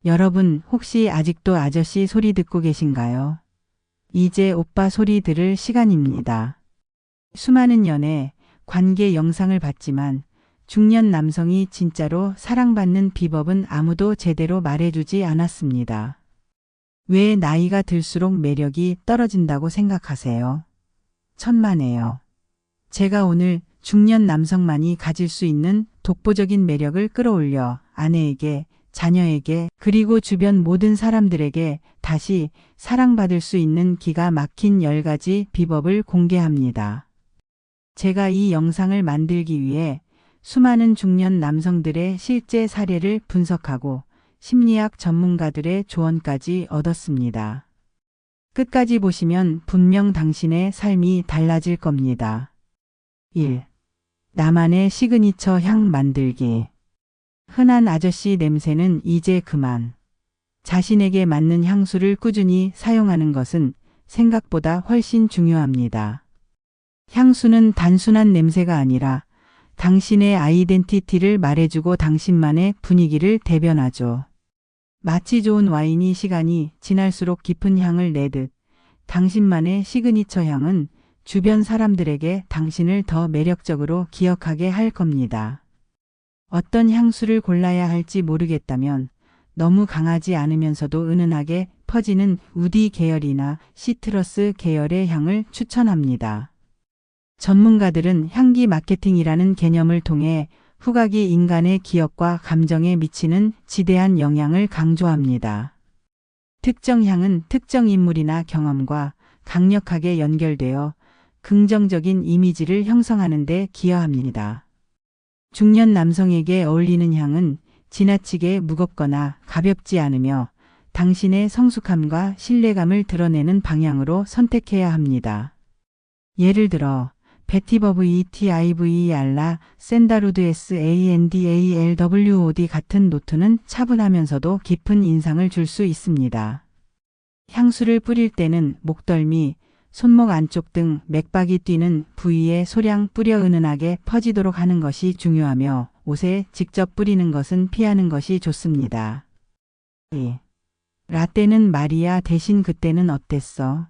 여러분 혹시 아직도 아저씨 소리 듣고 계신가요? 이제 오빠 소리 들을 시간입니다. 수많은 연애, 관계 영상을 봤지만 중년 남성이 진짜로 사랑받는 비법은 아무도 제대로 말해주지 않았습니다. 왜 나이가 들수록 매력이 떨어진다고 생각하세요? 천만에요. 제가 오늘 중년 남성만이 가질 수 있는 독보적인 매력을 끌어올려 아내에게, 자녀에게, 그리고 주변 모든 사람들에게 다시 사랑받을 수 있는 기가 막힌 10가지 비법을 공개합니다. 제가 이 영상을 만들기 위해 수많은 중년 남성들의 실제 사례를 분석하고 심리학 전문가들의 조언까지 얻었습니다. 끝까지 보시면 분명 당신의 삶이 달라질 겁니다. 1. 나만의 시그니처 향 만들기. 흔한 아저씨 냄새는 이제 그만. 자신에게 맞는 향수를 꾸준히 사용하는 것은 생각보다 훨씬 중요합니다. 향수는 단순한 냄새가 아니라 당신의 아이덴티티를 말해주고 당신만의 분위기를 대변하죠. 마치 좋은 와인이 시간이 지날수록 깊은 향을 내듯 당신만의 시그니처 향은 주변 사람들에게 당신을 더 매력적으로 기억하게 할 겁니다. 어떤 향수를 골라야 할지 모르겠다면 너무 강하지 않으면서도 은은하게 퍼지는 우디 계열이나 시트러스 계열의 향을 추천합니다. 전문가들은 향기 마케팅이라는 개념을 통해 후각이 인간의 기억과 감정에 미치는 지대한 영향을 강조합니다. 특정 향은 특정 인물이나 경험과 강력하게 연결되어 긍정적인 이미지를 형성하는 데 기여합니다. 중년 남성에게 어울리는 향은 지나치게 무겁거나 가볍지 않으며 당신의 성숙함과 신뢰감을 드러내는 방향으로 선택해야 합니다. 예를 들어 베티버브 ETIV 알라 샌다루드 SANDALWOD 같은 노트는 차분하면서도 깊은 인상을 줄 수 있습니다. 향수를 뿌릴 때는 목덜미, 손목 안쪽 등 맥박이 뛰는 부위에 소량 뿌려 은은하게 퍼지도록 하는 것이 중요하며 옷에 직접 뿌리는 것은 피하는 것이 좋습니다. 2. 라떼는 마리아 대신 그때는 어땠어?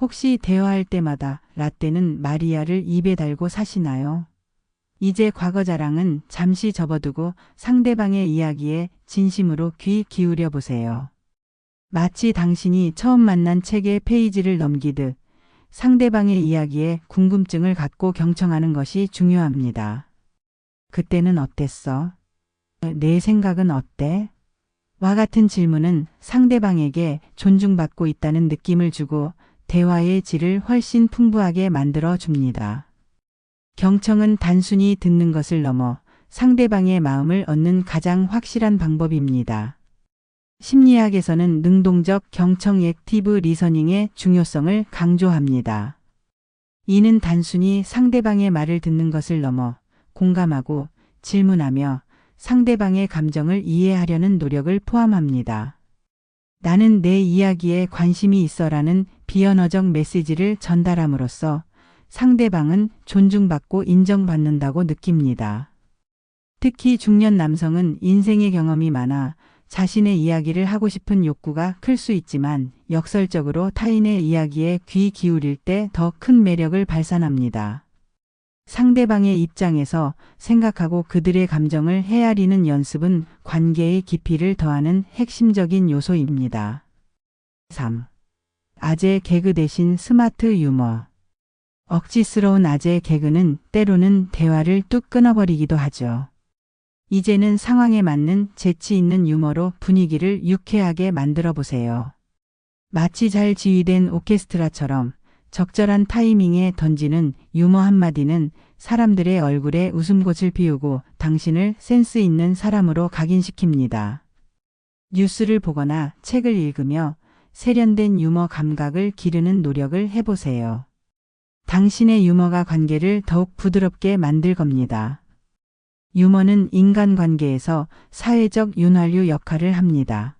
혹시 대화할 때마다 라떼는 마리아를 입에 달고 사시나요? 이제 과거 자랑은 잠시 접어두고 상대방의 이야기에 진심으로 귀 기울여 보세요. 마치 당신이 처음 만난 책의 페이지를 넘기듯 상대방의 이야기에 궁금증을 갖고 경청하는 것이 중요합니다. 그때는 어땠어? 내 생각은 어때? 와 같은 질문은 상대방에게 존중받고 있다는 느낌을 주고 대화의 질을 훨씬 풍부하게 만들어 줍니다. 경청은 단순히 듣는 것을 넘어 상대방의 마음을 얻는 가장 확실한 방법입니다. 심리학에서는 능동적 경청 액티브 리서닝의 중요성을 강조합니다. 이는 단순히 상대방의 말을 듣는 것을 넘어 공감하고 질문하며 상대방의 감정을 이해하려는 노력을 포함합니다. 나는 내 이야기에 관심이 있어라는 비언어적 메시지를 전달함으로써 상대방은 존중받고 인정받는다고 느낍니다. 특히 중년 남성은 인생의 경험이 많아 자신의 이야기를 하고 싶은 욕구가 클 수 있지만 역설적으로 타인의 이야기에 귀 기울일 때 더 큰 매력을 발산합니다. 상대방의 입장에서 생각하고 그들의 감정을 헤아리는 연습은 관계의 깊이를 더하는 핵심적인 요소입니다. 3. 아재 개그 대신 스마트 유머. 억지스러운 아재 개그는 때로는 대화를 뚝 끊어버리기도 하죠. 이제는 상황에 맞는 재치 있는 유머로 분위기를 유쾌하게 만들어 보세요. 마치 잘 지휘된 오케스트라처럼 적절한 타이밍에 던지는 유머 한마디는 사람들의 얼굴에 웃음꽃을 피우고 당신을 센스 있는 사람으로 각인시킵니다. 뉴스를 보거나 책을 읽으며 세련된 유머 감각을 기르는 노력을 해보세요. 당신의 유머가 관계를 더욱 부드럽게 만들 겁니다. 유머는 인간관계에서 사회적 윤활유 역할을 합니다.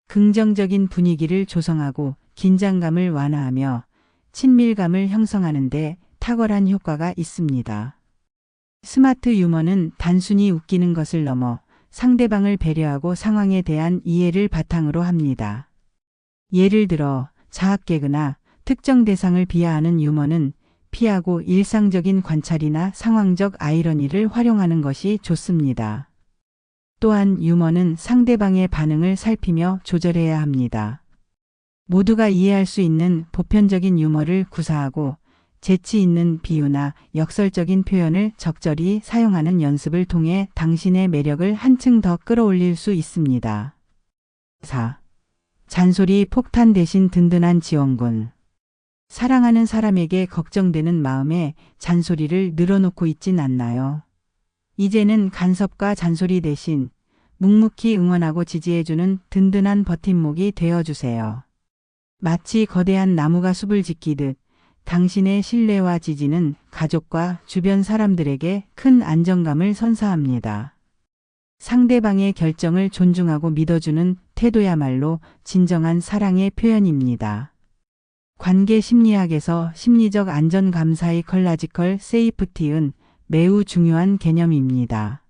긍정적인 분위기를 조성하고 긴장감을 완화하며 친밀감을 형성하는 데 탁월한 효과가 있습니다. 스마트 유머는 단순히 웃기는 것을 넘어 상대방을 배려하고 상황에 대한 이해를 바탕으로 합니다. 예를 들어 자학 개그나 특정 대상을 비하하는 유머는 피하고 일상적인 관찰이나 상황적 아이러니를 활용하는 것이 좋습니다. 또한 유머는 상대방의 반응을 살피며 조절해야 합니다. 모두가 이해할 수 있는 보편적인 유머를 구사하고 재치 있는 비유나 역설적인 표현을 적절히 사용하는 연습을 통해 당신의 매력을 한층 더 끌어올릴 수 있습니다. 4. 잔소리 폭탄 대신 든든한 지원군. 사랑하는 사람에게 걱정되는 마음에 잔소리를 늘어놓고 있진 않나요? 이제는 간섭과 잔소리 대신 묵묵히 응원하고 지지해주는 든든한 버팀목이 되어주세요. 마치 거대한 나무가 숲을 지키듯 당신의 신뢰와 지지는 가족과 주변 사람들에게 큰 안정감을 선사합니다. 상대방의 결정을 존중하고 믿어주는 태도야말로 진정한 사랑의 표현입니다. 관계 심리학에서 심리적 안전감 사이컬라지컬 세이프티은 매우 중요한 개념입니다.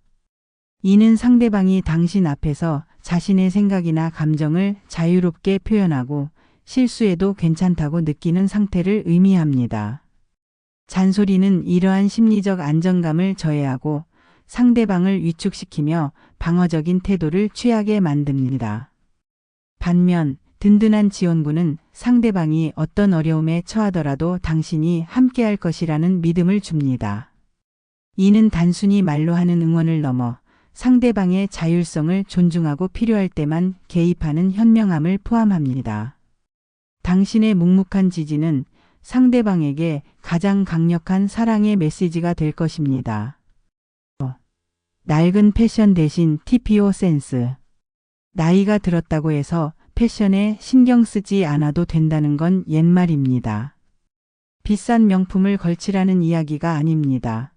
이는 상대방이 당신 앞에서 자신의 생각이나 감정을 자유롭게 표현하고 실수해도 괜찮다고 느끼는 상태를 의미합니다. 잔소리는 이러한 심리적 안정감을 저해하고 상대방을 위축시키며 방어적인 태도를 취하게 만듭니다. 반면 든든한 지원군은 상대방이 어떤 어려움에 처하더라도 당신이 함께할 것이라는 믿음을 줍니다. 이는 단순히 말로 하는 응원을 넘어 상대방의 자율성을 존중하고 필요할 때만 개입하는 현명함을 포함합니다. 당신의 묵묵한 지지는 상대방에게 가장 강력한 사랑의 메시지가 될 것입니다. 낡은 패션 대신 TPO 센스. 나이가 들었다고 해서 패션에 신경 쓰지 않아도 된다는 건 옛말입니다. 비싼 명품을 걸치라는 이야기가 아닙니다.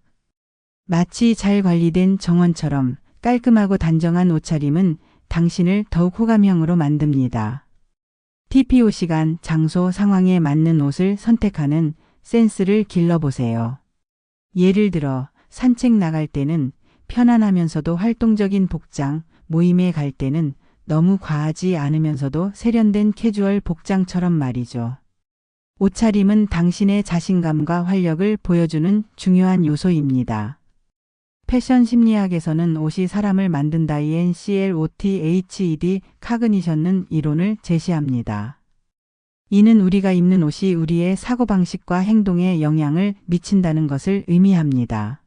마치 잘 관리된 정원처럼 깔끔하고 단정한 옷차림은 당신을 더욱 호감형으로 만듭니다. TPO 시간, 장소, 상황에 맞는 옷을 선택하는 센스를 길러보세요. 예를 들어 산책 나갈 때는 편안하면서도 활동적인 복장, 모임에 갈 때는 너무 과하지 않으면서도 세련된 캐주얼 복장처럼 말이죠. 옷차림은 당신의 자신감과 활력을 보여주는 중요한 요소입니다. 패션 심리학에서는 옷이 사람을 만든다 ENCLOTHED 카그니션은 이론을 제시합니다. 이는 우리가 입는 옷이 우리의 사고방식과 행동에 영향을 미친다는 것을 의미합니다.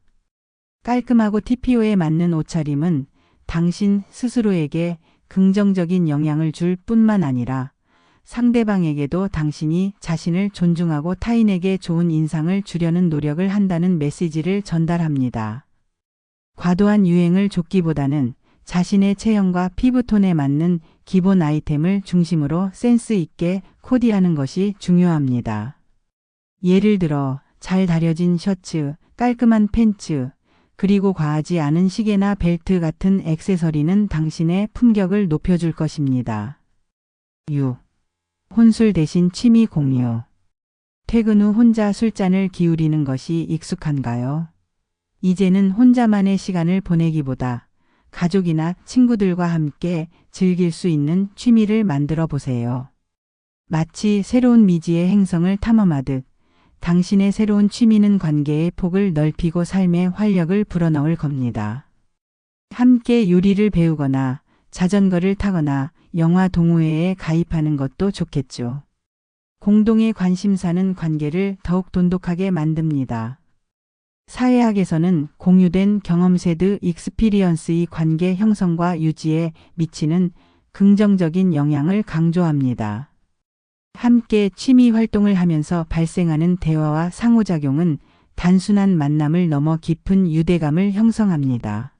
깔끔하고 TPO에 맞는 옷차림은 당신 스스로에게 긍정적인 영향을 줄 뿐만 아니라 상대방에게도 당신이 자신을 존중하고 타인에게 좋은 인상을 주려는 노력을 한다는 메시지를 전달합니다. 과도한 유행을 좇기보다는 자신의 체형과 피부톤에 맞는 기본 아이템을 중심으로 센스 있게 코디하는 것이 중요합니다. 예를 들어 잘 다려진 셔츠, 깔끔한 팬츠, 그리고 과하지 않은 시계나 벨트 같은 액세서리는 당신의 품격을 높여줄 것입니다. 6. 혼술 대신 취미 공유. 퇴근 후 혼자 술잔을 기울이는 것이 익숙한가요? 이제는 혼자만의 시간을 보내기보다 가족이나 친구들과 함께 즐길 수 있는 취미를 만들어 보세요. 마치 새로운 미지의 행성을 탐험하듯 당신의 새로운 취미는 관계의 폭을 넓히고 삶의 활력을 불어넣을 겁니다. 함께 요리를 배우거나 자전거를 타거나 영화 동호회에 가입하는 것도 좋겠죠. 공동의 관심사는 관계를 더욱 돈독하게 만듭니다. 사회학에서는 공유된 경험 쉐드 익스피리언스의 관계 형성과 유지에 미치는 긍정적인 영향을 강조합니다. 함께 취미 활동을 하면서 발생하는 대화와 상호작용은 단순한 만남을 넘어 깊은 유대감을 형성합니다.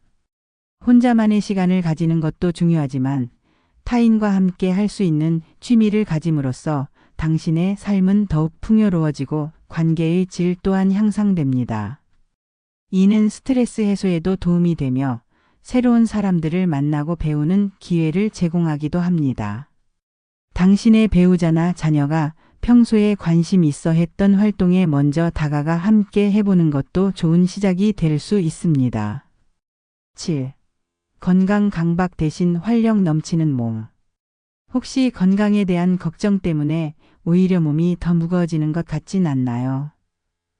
혼자만의 시간을 가지는 것도 중요하지만 타인과 함께 할 수 있는 취미를 가짐으로써 당신의 삶은 더욱 풍요로워지고 관계의 질 또한 향상됩니다. 이는 스트레스 해소에도 도움이 되며 새로운 사람들을 만나고 배우는 기회를 제공하기도 합니다. 당신의 배우자나 자녀가 평소에 관심 있어 했던 활동에 먼저 다가가 함께 해보는 것도 좋은 시작이 될 수 있습니다. 7. 건강 강박 대신 활력 넘치는 몸. 혹시 건강에 대한 걱정 때문에 오히려 몸이 더 무거워지는 것 같진 않나요?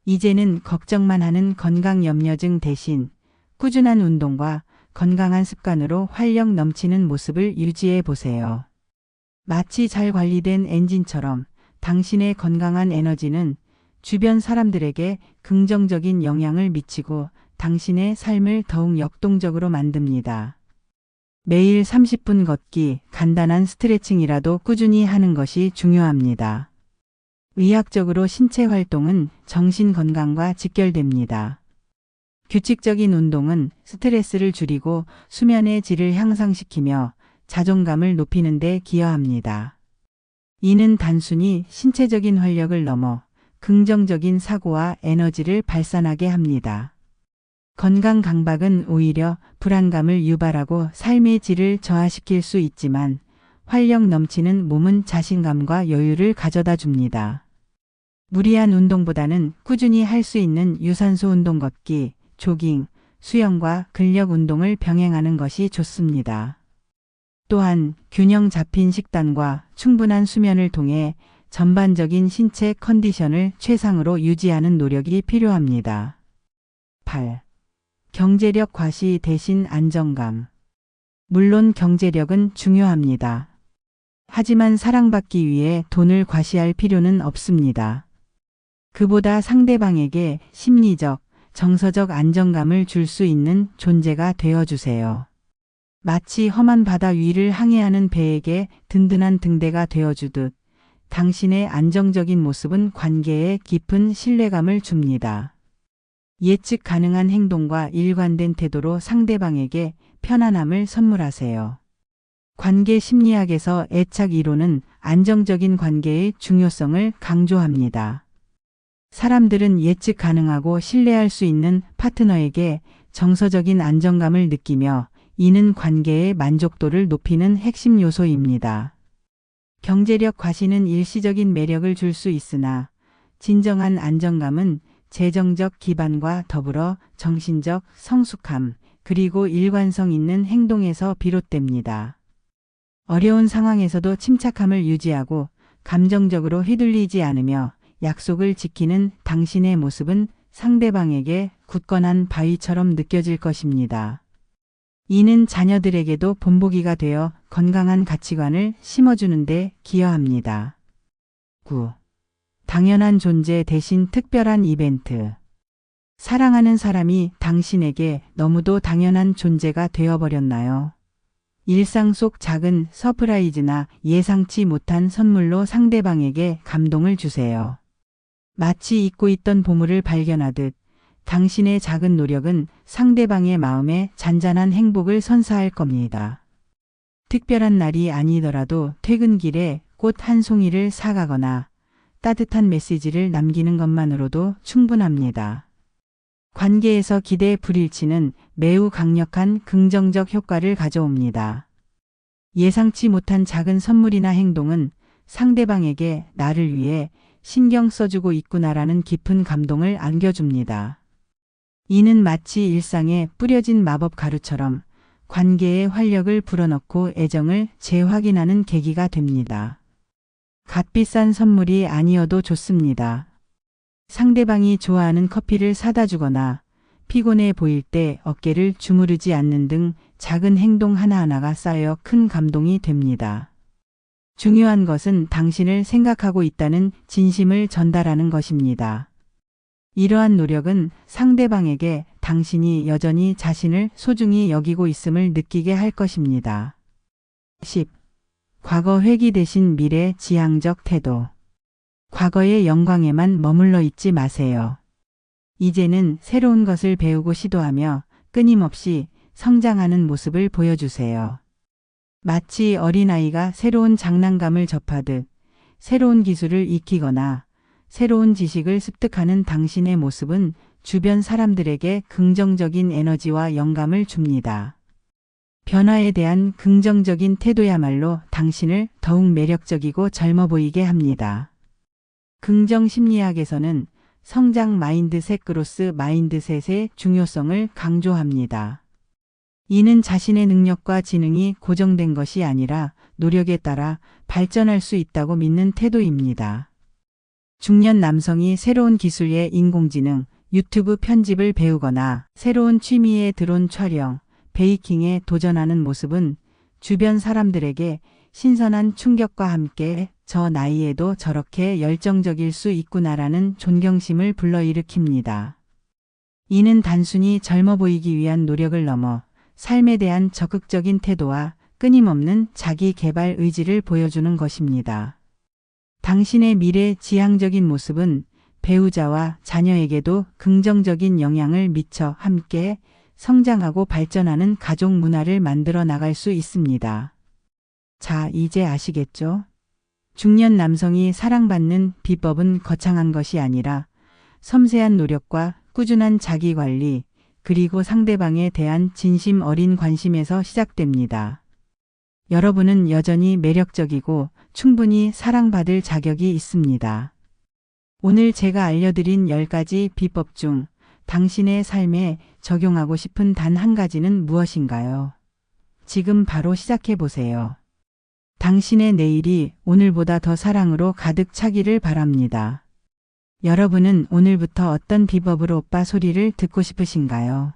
이제는 걱정만 하는 건강 염려증 대신 꾸준한 운동과 건강한 습관으로 활력 넘치는 모습을 유지해 보세요. 마치 잘 관리된 엔진처럼 당신의 건강한 에너지는 주변 사람들에게 긍정적인 영향을 미치고 당신의 삶을 더욱 역동적으로 만듭니다. 매일 30분 걷기, 간단한 스트레칭이라도 꾸준히 하는 것이 중요합니다. 의학적으로 신체 활동은 정신 건강과 직결됩니다. 규칙적인 운동은 스트레스를 줄이고 수면의 질을 향상시키며 자존감을 높이는 데 기여합니다. 이는 단순히 신체적인 활력을 넘어 긍정적인 사고와 에너지를 발산하게 합니다. 건강 강박은 오히려 불안감을 유발하고 삶의 질을 저하시킬 수 있지만 활력 넘치는 몸은 자신감과 여유를 가져다 줍니다. 무리한 운동보다는 꾸준히 할 수 있는 유산소 운동 걷기, 조깅, 수영과 근력 운동을 병행하는 것이 좋습니다. 또한 균형 잡힌 식단과 충분한 수면을 통해 전반적인 신체 컨디션을 최상으로 유지하는 노력이 필요합니다. 8. 경제력 과시 대신 안정감. 물론 경제력은 중요합니다. 하지만 사랑받기 위해 돈을 과시할 필요는 없습니다. 그보다 상대방에게 심리적, 정서적 안정감을 줄 수 있는 존재가 되어주세요. 마치 험한 바다 위를 항해하는 배에게 든든한 등대가 되어주듯 당신의 안정적인 모습은 관계에 깊은 신뢰감을 줍니다. 예측 가능한 행동과 일관된 태도로 상대방에게 편안함을 선물하세요. 관계 심리학에서 애착 이론은 안정적인 관계의 중요성을 강조합니다. 사람들은 예측 가능하고 신뢰할 수 있는 파트너에게 정서적인 안정감을 느끼며 이는 관계의 만족도를 높이는 핵심 요소입니다. 경제력 과시는 일시적인 매력을 줄 수 있으나 진정한 안정감은 재정적 기반과 더불어 정신적 성숙함 그리고 일관성 있는 행동에서 비롯됩니다. 어려운 상황에서도 침착함을 유지하고 감정적으로 휘둘리지 않으며 약속을 지키는 당신의 모습은 상대방에게 굳건한 바위처럼 느껴질 것입니다. 이는 자녀들에게도 본보기가 되어 건강한 가치관을 심어주는 데 기여합니다. 9. 당연한 존재 대신 특별한 이벤트. 사랑하는 사람이 당신에게 너무도 당연한 존재가 되어버렸나요? 일상 속 작은 서프라이즈나 예상치 못한 선물로 상대방에게 감동을 주세요. 마치 잊고 있던 보물을 발견하듯 당신의 작은 노력은 상대방의 마음에 잔잔한 행복을 선사할 겁니다. 특별한 날이 아니더라도 퇴근길에 꽃 한 송이를 사가거나 따뜻한 메시지를 남기는 것만으로도 충분합니다. 관계에서 기대 불일치는 매우 강력한 긍정적 효과를 가져옵니다. 예상치 못한 작은 선물이나 행동은 상대방에게 나를 위해 신경 써주고 있구나라는 깊은 감동을 안겨줍니다. 이는 마치 일상에 뿌려진 마법 가루처럼 관계의 활력을 불어넣고 애정을 재확인하는 계기가 됩니다. 값비싼 선물이 아니어도 좋습니다. 상대방이 좋아하는 커피를 사다 주거나 피곤해 보일 때 어깨를 주무르지 않는 등 작은 행동 하나하나가 쌓여 큰 감동이 됩니다. 중요한 것은 당신을 생각하고 있다는 진심을 전달하는 것입니다. 이러한 노력은 상대방에게 당신이 여전히 자신을 소중히 여기고 있음을 느끼게 할 것입니다. 10. 과거 회귀 대신 미래 지향적 태도. 과거의 영광에만 머물러 있지 마세요. 이제는 새로운 것을 배우고 시도하며 끊임없이 성장하는 모습을 보여주세요. 마치 어린아이가 새로운 장난감을 접하듯 새로운 기술을 익히거나 새로운 지식을 습득하는 당신의 모습은 주변 사람들에게 긍정적인 에너지와 영감을 줍니다. 변화에 대한 긍정적인 태도야말로 당신을 더욱 매력적이고 젊어 보이게 합니다. 긍정 심리학에서는 성장 마인드셋 그로스 마인드셋의 중요성을 강조합니다. 이는 자신의 능력과 지능이 고정된 것이 아니라 노력에 따라 발전할 수 있다고 믿는 태도입니다. 중년 남성이 새로운 기술의 인공지능, 유튜브 편집을 배우거나 새로운 취미의 드론 촬영, 베이킹에 도전하는 모습은 주변 사람들에게 신선한 충격과 함께 저 나이에도 저렇게 열정적일 수 있구나라는 존경심을 불러일으킵니다. 이는 단순히 젊어 보이기 위한 노력을 넘어 삶에 대한 적극적인 태도와 끊임없는 자기 개발 의지를 보여주는 것입니다. 당신의 미래 지향적인 모습은 배우자와 자녀에게도 긍정적인 영향을 미쳐 함께 성장하고 발전하는 가족 문화를 만들어 나갈 수 있습니다. 자, 이제 아시겠죠? 중년 남성이 사랑받는 비법은 거창한 것이 아니라 섬세한 노력과 꾸준한 자기 관리, 그리고 상대방에 대한 진심 어린 관심에서 시작됩니다. 여러분은 여전히 매력적이고 충분히 사랑받을 자격이 있습니다. 오늘 제가 알려드린 10가지 비법 중 당신의 삶에 적용하고 싶은 단 한 가지는 무엇인가요? 지금 바로 시작해 보세요. 당신의 내일이 오늘보다 더 사랑으로 가득 차기를 바랍니다. 여러분은 오늘부터 어떤 비법으로 오빠 소리를 듣고 싶으신가요?